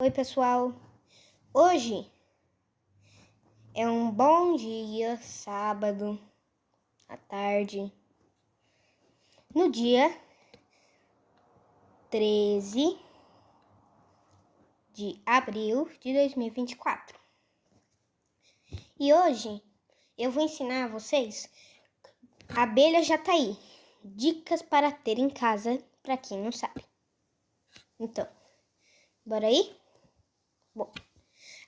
Oi, pessoal. Hoje é um bom dia, sábado à tarde, no dia 13 de abril de 2024. E hoje eu vou ensinar a vocês abelha jataí, dicas para ter em casa para quem não sabe. Então, bora aí? Bom,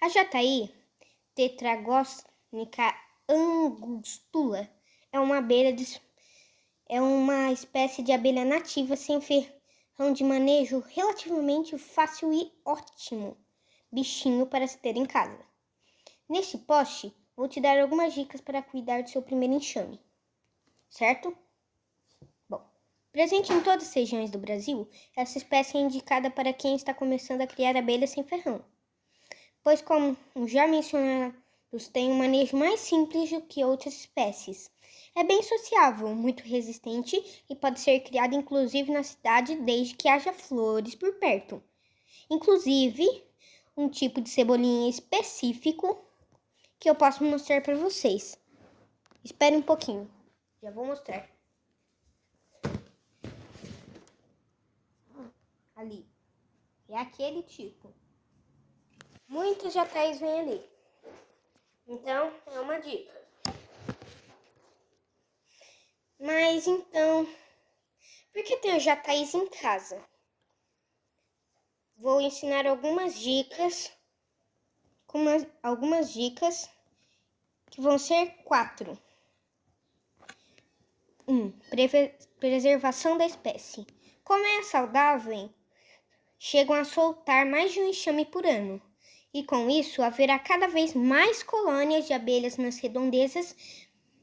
a jataí Tetragónica angustula é uma espécie de abelha nativa sem ferrão de manejo relativamente fácil e ótimo bichinho para se ter em casa. Neste post, vou te dar algumas dicas para cuidar do seu primeiro enxame, certo? Bom, presente em todas as regiões do Brasil, essa espécie é indicada para quem está começando a criar abelhas sem ferrão, pois, como já mencionados, têm um manejo mais simples do que outras espécies. É bem sociável, muito resistente e pode ser criado inclusive na cidade desde que haja flores por perto. Inclusive, um tipo de cebolinha específico que eu posso mostrar para vocês. Espere um pouquinho, já vou mostrar. Ali, é aquele tipo. Muitos jataís vêm ali. Então, é uma dica. Mas então, por que ter jataís em casa? Vou ensinar algumas dicas que vão ser 4. 1. Preservação da espécie. Como é saudável, chegam a soltar mais de um enxame por ano. E com isso, haverá cada vez mais colônias de abelhas nas redondezas,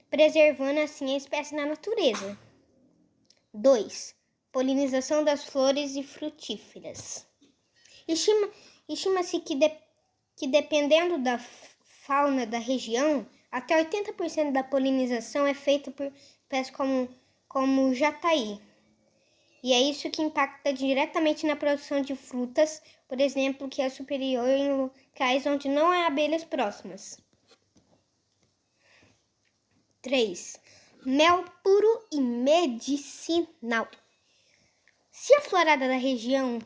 preservando assim a espécie na natureza. 2. Polinização das flores e frutíferas. Estima-se que dependendo da fauna da região, até 80% da polinização é feita por espécies como o jataí. E é isso que impacta diretamente na produção de frutas, por exemplo, que é superior em locais onde não há abelhas próximas. 3. Mel puro e medicinal. Se a florada da região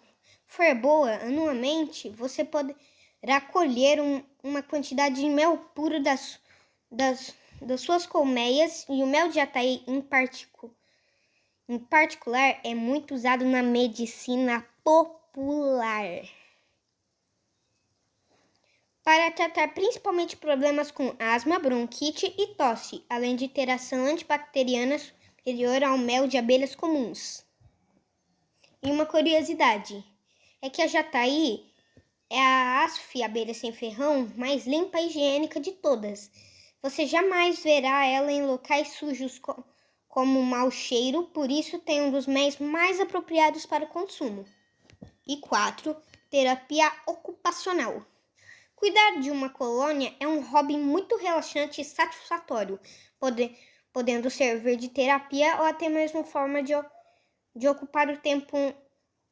for boa anualmente, você poderá colher uma quantidade de mel puro das suas colmeias, e o mel de jataí em particular é muito usado na medicina popular para tratar principalmente problemas com asma, bronquite e tosse, além de ter ação antibacteriana superior ao mel de abelhas comuns. E uma curiosidade é que a jataí é a abelha sem ferrão mais limpa e higiênica de todas. Você jamais verá ela em locais sujos como mau cheiro, por isso tem um dos meios mais apropriados para o consumo. E 4. Terapia ocupacional. Cuidar de uma colônia é um hobby muito relaxante e satisfatório, podendo servir de terapia ou até mesmo forma de ocupar o tempo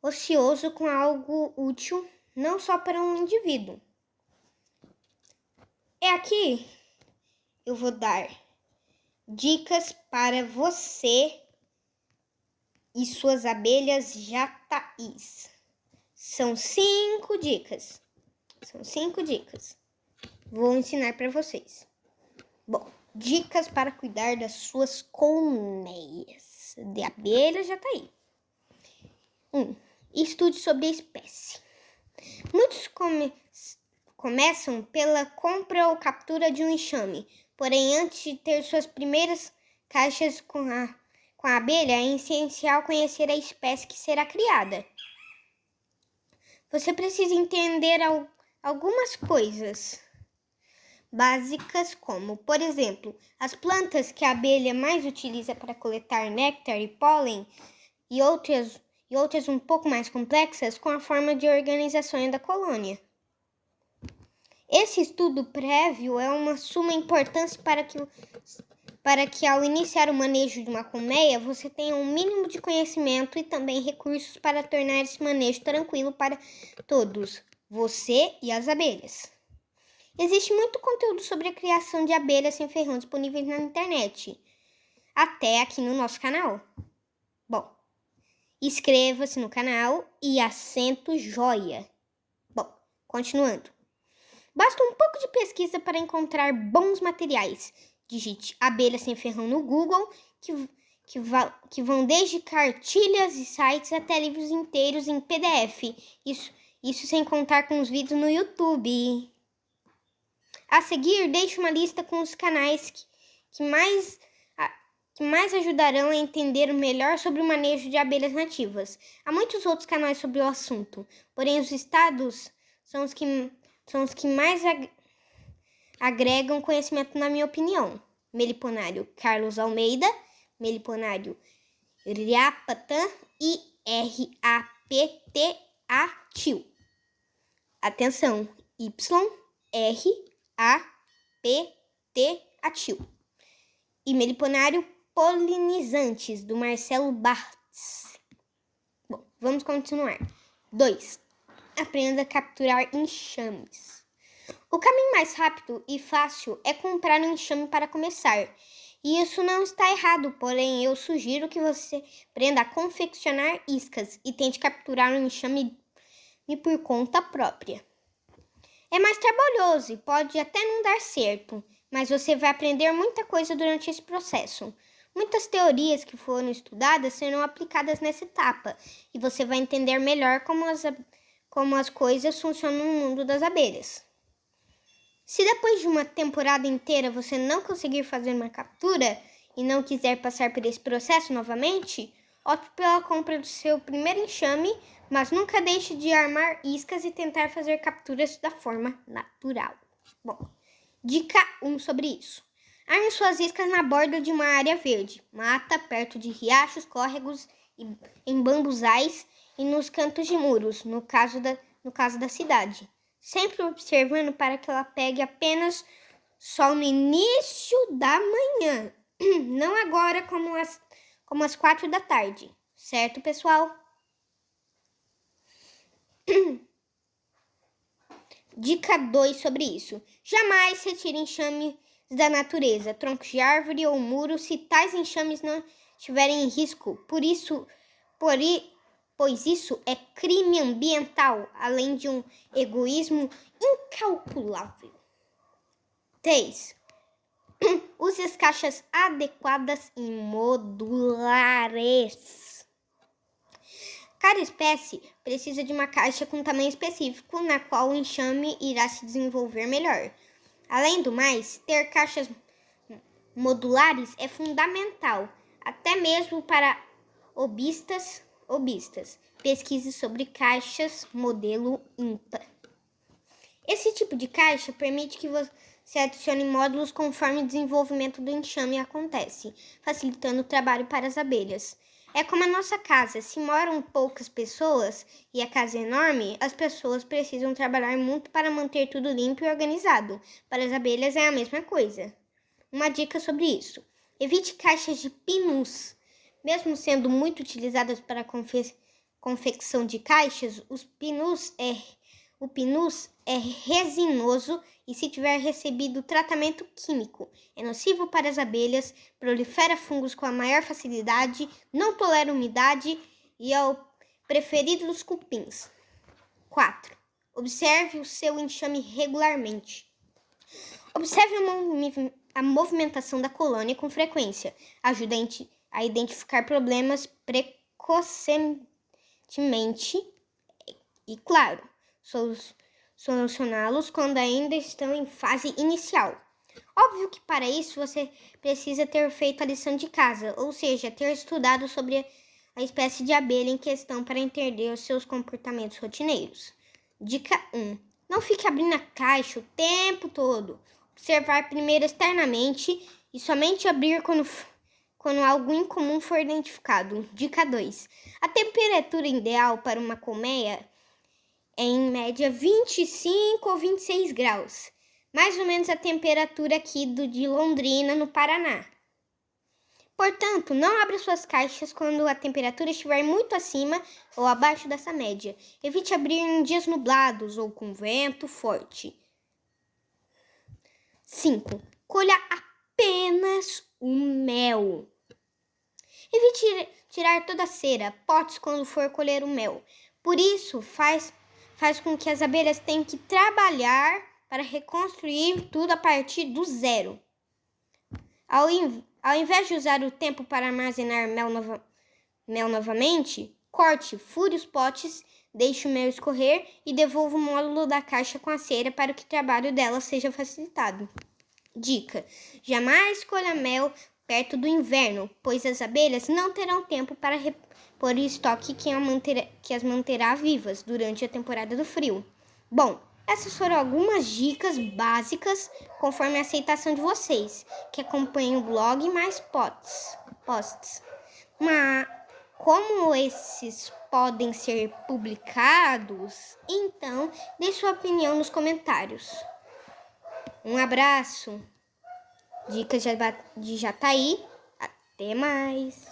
ocioso com algo útil, não só para um indivíduo. Aqui eu vou dar dicas para você e suas abelhas jataís. São 5 dicas. Vou ensinar para vocês. Bom, dicas para cuidar das suas colmeias de abelha jataí. 1. Estude sobre a espécie. Muitos começam pela compra ou captura de um enxame, porém antes de ter suas primeiras caixas com a abelha, é essencial conhecer a espécie que será criada. Você precisa entender algumas coisas básicas, como, por exemplo, as plantas que a abelha mais utiliza para coletar néctar e pólen, e outras um pouco mais complexas, com a forma de organização da colônia. Esse estudo prévio é uma suma importância para que ao iniciar o manejo de uma colmeia, você tenha um mínimo de conhecimento e também recursos para tornar esse manejo tranquilo para todos. Você e as abelhas. Existe muito conteúdo sobre a criação de abelhas sem ferrão disponível na internet, até aqui no nosso canal. Bom, inscreva-se no canal e acenta o joia. Bom, continuando. Basta um pouco de pesquisa para encontrar bons materiais. Digite abelha sem ferrão no Google, que vão desde cartilhas e sites até livros inteiros em PDF. Isso sem contar com os vídeos no YouTube. A seguir, deixe uma lista com os canais que mais ajudarão a entender melhor sobre o manejo de abelhas nativas. Há muitos outros canais sobre o assunto, porém os estados são os que mais agregam conhecimento, na minha opinião. Meliponário Carlos Almeida, Meliponário Riapatã e RAPTA-TIL. Atenção, YRAPTA-TIL. E Meliponário Polinizantes, do Marcelo Bartz. Bom, vamos continuar. 2. Aprenda a capturar enxames. O caminho mais rápido e fácil é comprar um enxame para começar. E isso não está errado, porém eu sugiro que você aprenda a confeccionar iscas e tente capturar um enxame por conta própria. É mais trabalhoso e pode até não dar certo, mas você vai aprender muita coisa durante esse processo. Muitas teorias que foram estudadas serão aplicadas nessa etapa e você vai entender melhor como as coisas funcionam no mundo das abelhas. Se depois de uma temporada inteira você não conseguir fazer uma captura e não quiser passar por esse processo novamente, opte pela compra do seu primeiro enxame, mas nunca deixe de armar iscas e tentar fazer capturas da forma natural. Bom, dica 1 sobre isso. Arme suas iscas na borda de uma área verde, mata, perto de riachos, córregos, em bambuzais e nos cantos de muros, no caso da cidade. Sempre observando para que ela pegue apenas sol no início da manhã, não agora como às 4 da tarde, certo, pessoal? Dica 2 sobre isso. Jamais retire enxames da natureza, troncos de árvore ou muro se tais enxames não estiverem em risco. Pois isso é crime ambiental, além de um egoísmo incalculável. 3. Use as caixas adequadas e modulares. Cada espécie precisa de uma caixa com tamanho específico, na qual o enxame irá se desenvolver melhor. Além do mais, ter caixas modulares é fundamental, até mesmo para hobbyistas. Pesquise sobre caixas modelo ímpar. Esse tipo de caixa permite que você adicione módulos conforme o desenvolvimento do enxame acontece, facilitando o trabalho para as abelhas. É como a nossa casa. Se moram poucas pessoas e a casa é enorme, as pessoas precisam trabalhar muito para manter tudo limpo e organizado. Para as abelhas é a mesma coisa. Uma dica sobre isso. Evite caixas de pinus. Mesmo sendo muito utilizadas para a confecção de caixas, o pinus é resinoso e, se tiver recebido tratamento químico, é nocivo para as abelhas, prolifera fungos com a maior facilidade, não tolera umidade e é o preferido dos cupins. 4. Observe o seu enxame regularmente. Observe a movimentação da colônia com frequência. Ajuda a identificar problemas precocemente e, claro, solucioná-los quando ainda estão em fase inicial. Óbvio que para isso você precisa ter feito a lição de casa, ou seja, ter estudado sobre a espécie de abelha em questão para entender os seus comportamentos rotineiros. Dica 1. Não fique abrindo a caixa o tempo todo. Observar primeiro externamente e somente abrir quando algo incomum for identificado. Dica 2. A temperatura ideal para uma colmeia é em média 25 ou 26 graus. Mais ou menos a temperatura aqui de Londrina, no Paraná. Portanto, não abra suas caixas quando a temperatura estiver muito acima ou abaixo dessa média. Evite abrir em dias nublados ou com vento forte. 5. Colha apenas o mel. Evite tirar toda a cera, potes quando for colher o mel. Por isso, faz com que as abelhas tenham que trabalhar para reconstruir tudo a partir do zero. Ao invés de usar o tempo para armazenar mel novamente, corte, fure os potes, deixe o mel escorrer e devolva o módulo da caixa com a cera para que o trabalho dela seja facilitado. Dica: jamais colha mel perto do inverno, pois as abelhas não terão tempo para repor o estoque que as manterá vivas durante a temporada do frio. Bom, essas foram algumas dicas básicas conforme a aceitação de vocês, que acompanham o blog e mais posts. Mas como esses podem ser publicados, então deixe sua opinião nos comentários. Um abraço. Dicas de Jataí. Até mais.